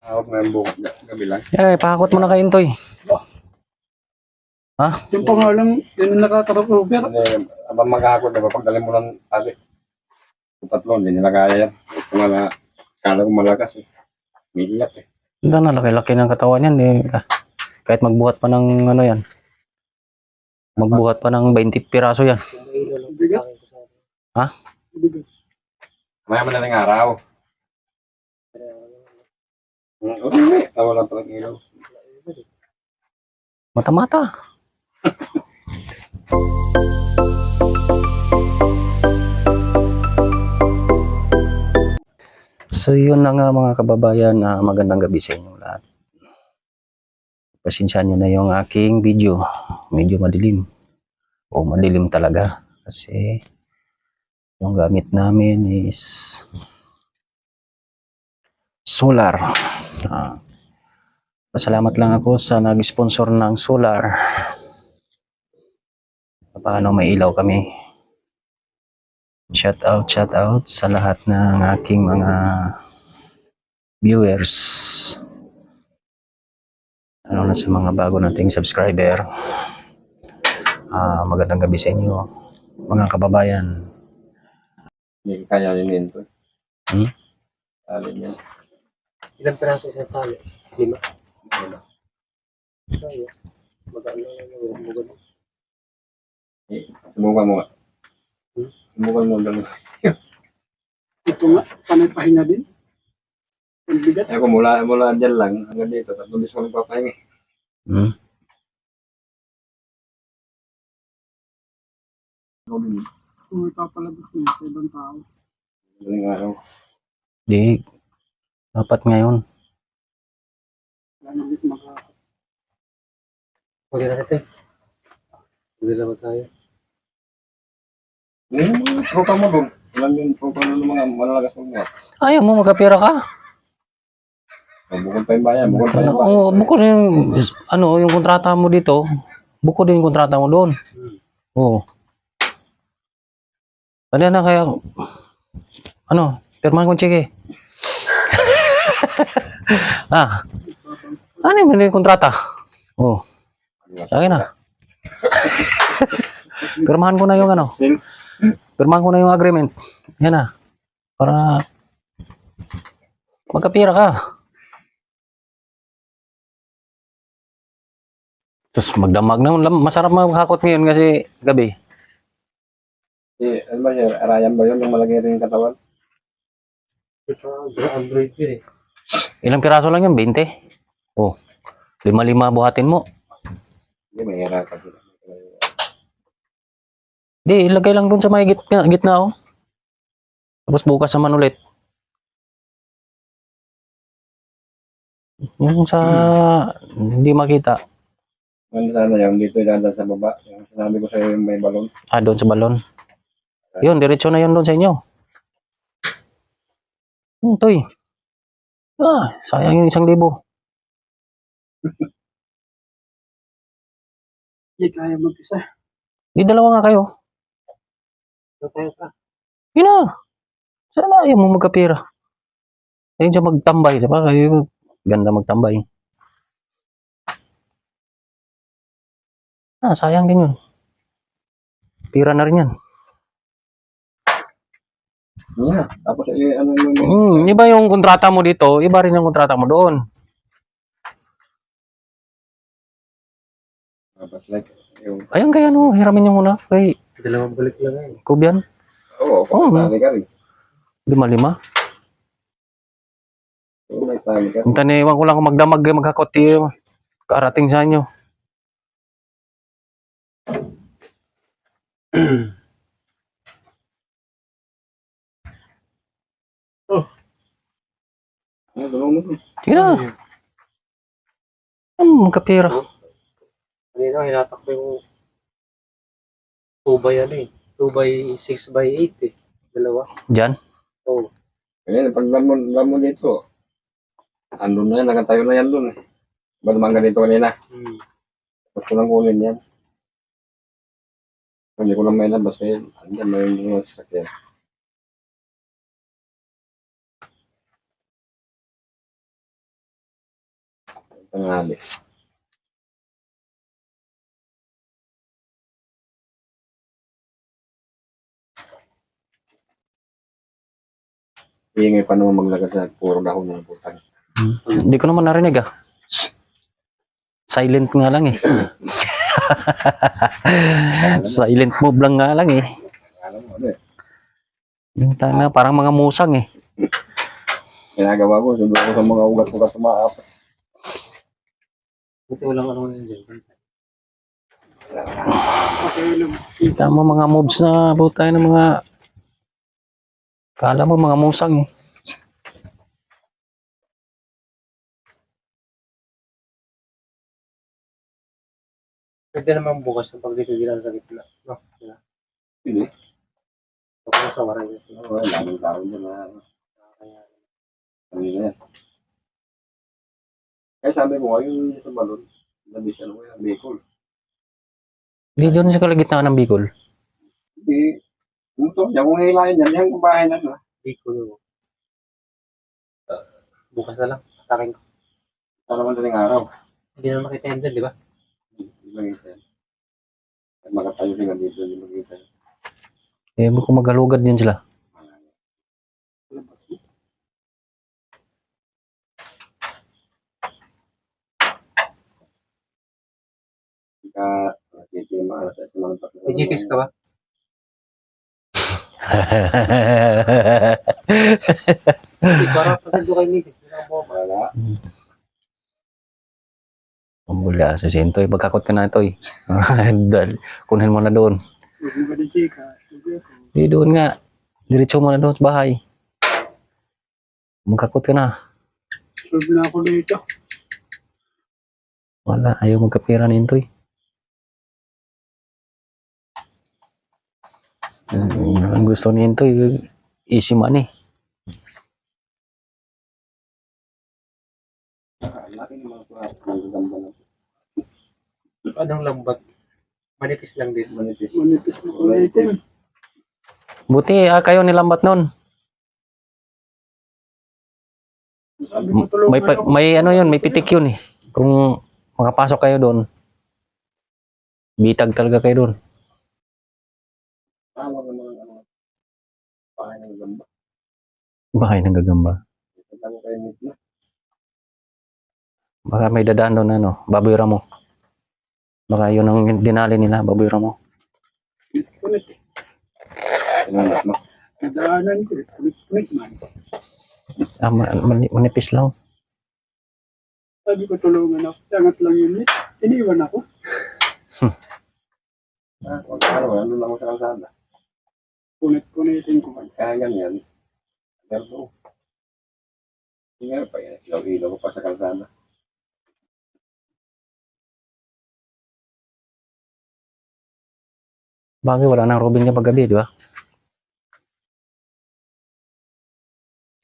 Awag na yung bukas gabi lang. Eh, pakakot mo na kay Intoy. Ha? Yung pa nga lang, yun ang nakaka-over. Hindi, abang maghahakot, diba? Pagdali mo ng tali. Yung tatlong, hindi nila kaya yan. Kung na, kala ko malakas eh. Miiyak eh. Hindi na, laki-laki ng katawan yan. Eh. Kahit magbuhat pa ng ano yan. Magbuhat pa ng 20 piraso yan. Bigat. Ha? Bigat. Maya madaling araw. Okay, wala palang ilaw. Mata-mata. So yun na nga mga kababayan, magandang gabi sa inyong lahat. Pasensya nyo na yung aking video. Medyo madilim. O madilim talaga. Kasi yung gamit namin is solar. Pasalamat lang ako sa nag-sponsor ng solar. Paano may ilaw kami. Shout out sa lahat ng aking mga viewers. Ano na sa mga bago nating subscriber. Magandang gabi sa inyo, mga kababayan. Hindi kaya rin ito. Alin yan. Ilang piraso sa tali? 5. Wala. Maganda lang yung Subukan mo nga. Subukan mo lang. ito nga, panay pahinga din. Ang bigat. Ako mula dyan lang hanggang dito. Tapos bis ko nagpapahinga. Kung ipapalabas mo sa ibang tao. Madaling araw. Di, dapat ngayon. Wala nang dito Pwede na natin. Pwede na ba tayo? Tropa mo doon. Ilan yung tropa ng mga malalagas mo nga. Ayaw mo magkapira ka? Bukod pa yung bayan. Bukod pa yung bayan. Oo, buko rin, yung kontrata mo dito, buko din yung kontrata mo doon. Oo. Ano na kaya, pirmahan kong cheque. Ano yung kontrata? Oo. Akin na. Pirmahan ko na yung pirmahan ko na yung agreement. Yan na. Para magkapira ka. Tapos magdamag na. Masarap maghakot ngayon kasi gabi. Ano ba siya? Arayan ba yun? Yung malaki rin yung katawan? Android yun eh. Ilang piraso lang yan? 20? Oh. 5 buhatin mo. Hindi, may hira ka sila. Di, ilagay lang dun sa may gitna oh. Tapos bukas naman ulit. Yung sa hindi makita. Ano sana yung dito ilalagay sa baba? Yung sinabi ko sa'yo yung may balon. Doon sa balon. Yun, diretso na yun doon sa inyo. Toy. Sayang yung 1,000. Hindi kaya mag-isa. Di, dalawa nga kayo. Tayo pa. Yun na. Sana ayaw mo magkapira. Ayun siya magtambay. Diba? Kayo, ganda magtambay. Sayang din yun. Pira na rin yan. Yeah. Tapos ano yung... Iba yung kontrata mo dito, iba rin yung kontrata mo doon. Tapos like, yung... Ayun kaya hiramin niyo muna. Kay Dalawang balik lang yan. Kubian. Oo, tali ka rin. 5. Oo, may tali ka. Iwan ko lang kung magdamag maghakot karating sa inyo. Sige na. Magkapira. Kanina, hinatak ko yung 2 by 2 by 6 by 8 eh. Dalawa. Diyan? Oo. Ngayon, pag lamon dito, andun na yan, nakatayo na yan dun. Ba naman ganito kanina? Tapos ko lang kunin yan. Hindi ko lang may labas eh. Andyan na yung mga sasakyan. Tanghali. Ingay pa naman maglagay sa puro dahon ng putang. Hindi ko naman narinig ah. Silent nga lang eh. Silent move lang nga lang eh. Alam mo, ano eh. Yung tanga, parang mga musang eh. Ginagawa ko, sundo ko sa mga ugat-ugat tumaapat. Buti walang ano yun dyan. Tama mga moves na butay ng mga kala mo mga musang eh. Pwede naman bukas ng pagditigilan sa gitna. No? Hindi. Tapos sa waray na sila. Oo, lamang tao dyan na Kaya, kanina yan. Kaya sabi ko, ayun sa balon, labis ano ko yan, Bicol. Hindi doon sa kalagitnaan ng Bicol. Hindi, umutok niya, kung hilahin yan, yung bahay na na. di ko yun. Bukas na lang. Atakin ko. Para madaling araw. Hindi na makita yan dyan, di ba? Hindi magkita yan. At makatayo sila dito, hindi magkita yan. Eh, kung maghalugad yun sila. Ika, titima, sa mga patuloy. May GPS ka ba? Hindi, para pasando kay Mrs. Hindi na po. Wala. Ang bula sa Sintoy. Pagkakot ka na ito eh. Kunin mo na doon. Di doon nga. Diretso mo na doon sa bahay. Magkakot ka na. Solve na ako dito. Wala. Ayaw magkapira ni Intoy. Ang gusto ni Intoy, easy money. Laki ng mga kurat. Nagagamba na. Anong lambat? Manipis lang din. Manipis. Manipis na kulay ito. Buti kayo nilambat nun. Sabi mo tulungan May, may ano yun, may pitik yun eh. Kung makapasok kayo doon, bitag talaga kayo doon. Tawag ng mga ano. Pahay ng gamba. Bahay ng gagamba. Ito lang kayo mismo. Baka may dadaan doon ano, Baboy Ramo. Baka yun ang dinali nila, Baboy Ramo. Sinanap mo. Nadaanan ko. Kulit man. Manipis lang. Sabi ko tulungan ako. Tangat lang yun. Iniwan ako. Ano lang ako sa kalsada. Kunit-kunitin ko. Kaya ganyan. Pero hindi nga pa yan. Ilaw-ilaw ko pa sa kalsada. Bagay wala nang Robin niya paggabi, di ba?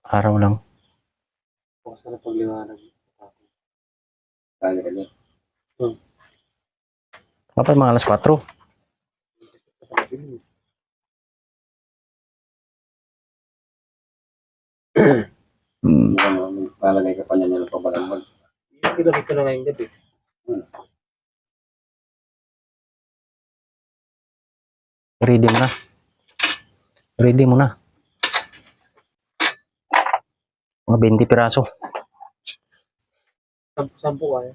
Araw lang. Bukas na pagliwanag. Kaya ka niya. Dapat mga alas 4. Mukhang palagay ka pa niya ng pabalambag. Kinabit ko na ngayong gabi. Ready mo na. Ready mo na. Mga 20 piraso. Sampu kaya.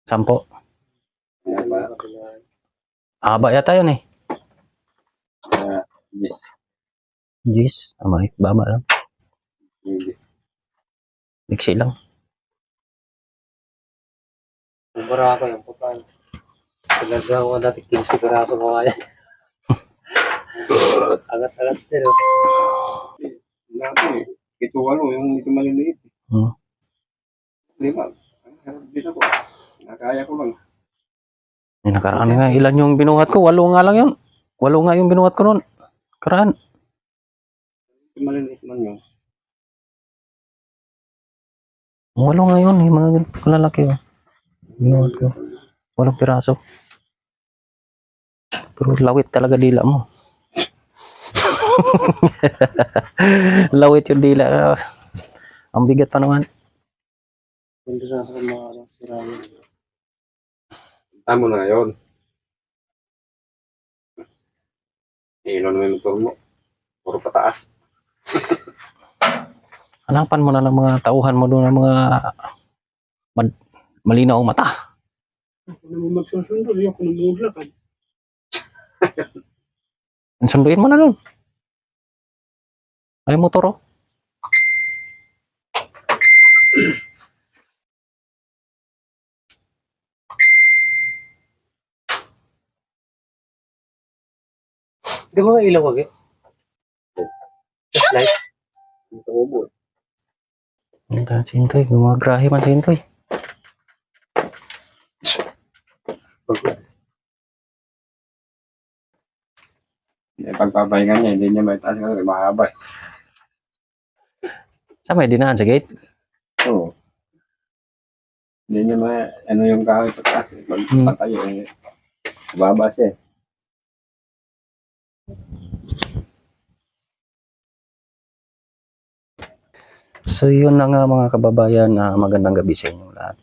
10. Kaya ba? Aba yata yun eh. Yes. Jeez. Amay. Baba lang. Hindi. Mixi lang. Bumara ako yung putaan. Talaga ako dati 15 piraso ko kaya. Agat-agat din. Laki eh. Ito walo, yung ito maliliit. Hmm. 5. Hindi ako. Nakaya ko lang. May nakaraan nga. Ilan yung binuhat ko? 8 nga lang yun. 8 nga yung binuhat ko noon. Karaan. Ito maliliit man yun. 8 nga yun. Yung mga lalaki. Oh. Binuhat ko. 8 piraso. Pero lawit talaga dila mo. Lawit yung dila. Ang bigat pa naman. Ganda sana kung mga ano, sirayan. Tamo na ngayon. Ino naman yung motor mo. Puro pataas. Hanapan mo na ng mga tauhan mo doon ng mga malinaw ang mata. Ako naman magsusundo, yung ako naman maglakad. Sunduin mo na doon. Ay motor oh. Di ba ilaw ko, Ge? Light? Ito ko po. Ang sintoy, gumagrahe man sintoy. Pagpapahinga niya, hindi niya may taas kasi mahaba. Sa may dinaan sa gate. Oo. Hindi niya ano yung kahoy sa taas. Pag patayo, baba siya. So yun na nga mga kababayan, na magandang gabi sa inyo lahat.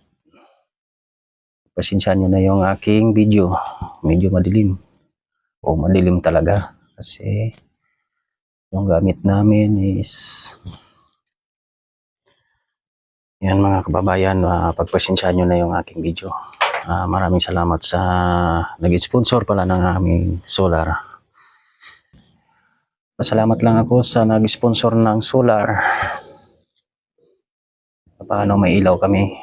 Pasensyahan nyo na yung aking video. Medyo madilim. O madilim talaga. Kasi yung gamit namin is yan mga kababayan, pagpasensyahan nyo na yung aking video. Maraming salamat sa nag-sponsor pala ng aming solar. Pasalamat lang ako sa nag-sponsor ng solar. Paano may ilaw kami.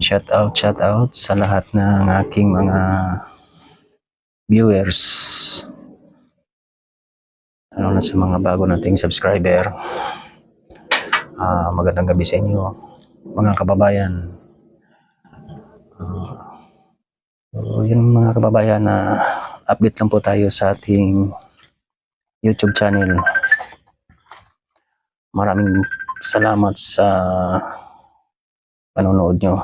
Shout out sa lahat ng aking mga viewers. Ano na sa mga bago nating subscriber. Magandang gabi sa inyo mga kababayan. So yun mga kababayan, na update lang po tayo sa ating YouTube channel. Maraming salamat sa panonood nyo.